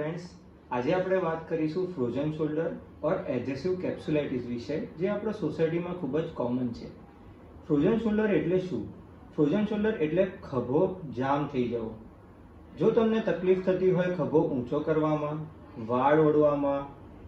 Friends, આજે આપણે વાત કરીશું ફ્રોઝન શોલ્ડર ઓર એડહેસિવ કેપ્સ્યુલાઇટિસ વિશે, જે આપણા સોસાયટીમાં ખૂબ જ કોમન છે. ફ્રોઝન શોલ્ડર એટલે શું? ફ્રોઝન શોલ્ડર એટલે ખભો જામ થઈ જવો. જો તમને તકલીફ થતી હોય ખભો ઊંચો કરવામાં, વાળ ઓળવામાં,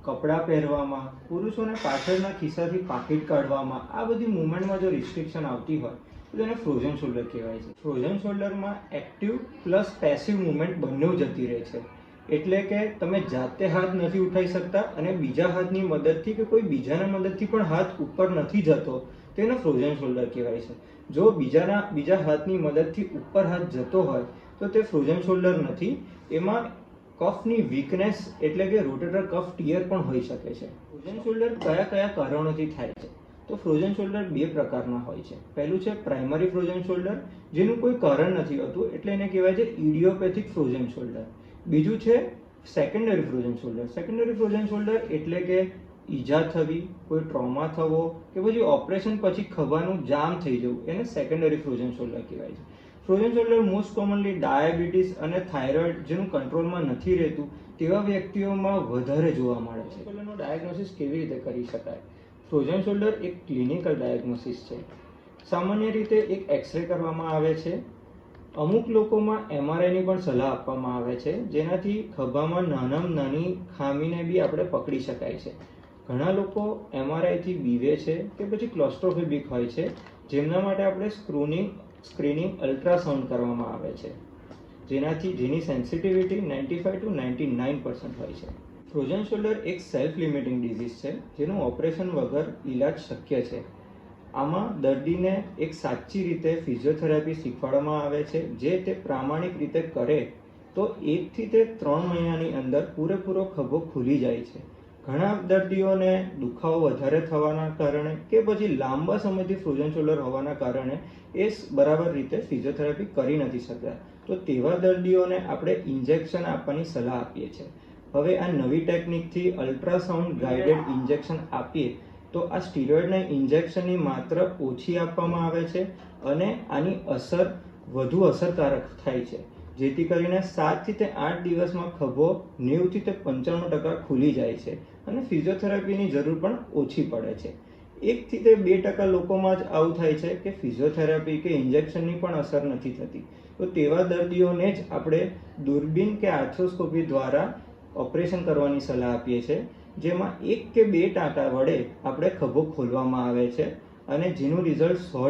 કપડાં પહેરવામાં, પુરુષોને પાછળના ખિસ્સાથી પાકીટ કાઢવામાં, આ બધી મૂવમેન્ટમાં જો રિસ્ટ્રિક્શન આવતી હોય તો તેને ફ્રોઝન શોલ્ડર કહેવાય છે. ફ્રોઝન શોલ્ડરમાં એક્ટિવ પ્લસ પેસિવ મૂવમેન્ટ બંને જતી રહે છે. એટલે કે તમે જાતે હાથ નથી ઉઠાવી શકતા અને બીજા હાથની મદદથી કે કોઈ બીજાના મદદથી પણ હાથ ઉપર નથી જતો, તેને ફ્રોઝન શોલ્ડર કહેવાય છે. જો બીજા હાથની મદદથી ઉપર હાથ જતો હોય તો તે ફ્રોઝન શોલ્ડર નથી. એમાં કફની વીકનેસ એટલે કે રોટેટર કફ ટીયર પણ હોઈ શકે છે. ફ્રોઝન શોલ્ડર કયા કયા કારણોથી થાય છે? તો ફ્રોઝન શોલ્ડર બે પ્રકારના હોય છે. પહેલું છે પ્રાઇમરી ફ્રોઝન શોલ્ડર, જેનું કોઈ કારણ નથી હોતું, એટલે એને કહેવાય છે ઇડિયોપેથિક ફ્રોઝન શોલ્ડર. બીજું છે secondary frozen shoulder. Secondary frozen shoulder એટલે કે ઈજા થવી, કોઈ ટ્રોમા થવો કે પછી ઓપરેશન પછી ખભાનું જામ થઈ જવું, એને સેકન્ડરી ફ્રોઝન શોલ્ડર કહેવાય છે. Frozen shoulder most commonly diabetes અને થાઇરોઇડ જેનું કંટ્રોલમાં નથી રહેતું તેવા વ્યક્તિઓમાં વધારે જોવા મળે છે. શોલ્ડરનું ડાયગ્નોસિસ કેવી રીતે કરી શકાય? ફ્રોઝન શોલ્ડર એક ક્લિનિકલ ડાયગ્નોસિસ છે. સામાન્ય રીતે એક એક્સરે કરવામાં આવે છે. અમુક લોકોમાં એમઆરઆઈની પણ સલાહ આપવામાં આવે છે, જેનાથી ખભામાં નાનામાં નાની ખામીને બી આપણે પકડી શકાય છે. ઘણા લોકો એમઆરઆઈથી બીવે છે કે પછી ક્લોસ્ટ્રોફોબિક હોય છે, જેમના માટે આપણે સ્ક્રીનિંગ અલ્ટ્રાસાઉન્ડ કરવામાં આવે છે, જેની સેન્સિટિવિટી 95 to 99% હોય છે. ફ્રોઝન શોલ્ડર એક સેલ્ફ લિમિટિંગ ડિઝીઝ છે, જેનું ઓપરેશન વગર ઈલાજ શક્ય છે. આમાં દર્દીને એક સાચી રીતે ફિઝિયોથેરાપી શીખવાડવામાં આવે છે, જે તે પ્રામાણિક રીતે કરે તો 1 થી 3 મહિનાની અંદર પૂરેપૂરો ખભો ખુલી જાય છે. ઘણા દર્દીઓને દુખાવો વધારે થવાના કારણે કે પછી લાંબા સમયથી ફ્રોઝન શોલ્ડર હોવાના કારણે એ બરાબર રીતે ફિઝિયોથેરાપી કરી નથી શકતા. તો તેવા દર્દીઓને આપણે ઇન્જેક્શન આપવાની સલાહ આપીએ છીએ. હવે આ નવી ટેકનિકથી અલ્ટ્રાસાઉન્ડ ગાઇડેડ ઇન્જેક્શન આપીએ તો આ સ્ટીરોઇડના ઇન્જેક્શનની માત્રા ઓછી આપવામાં આવે છે અને આની અસર વધુ અસરકારક થાય છે, જેથી કરીને 7 થી 8 દિવસમાં ખભો 90 થી 95% ખુલી જાય છે અને ફિઝિયોથેરાપીની જરૂર પણ ઓછી પડે છે. 1 થી 2% લોકોમાં જ આવું થાય છે કે ફિઝિયોથેરાપી કે ઇન્જેક્શનની પણ અસર નથી થતી. તો તેવા દર્દીઓને જ આપણે દૂરબીન કે આર્થ્રોસ્કોપી દ્વારા ઓપરેશન કરવાની સલાહ આપીએ છીએ, જેમાં 1 કે 2 ટાંકા વડે આપણે ખભો ખોલવામાં આવે છે અને જેનું રિઝલ્ટ 100%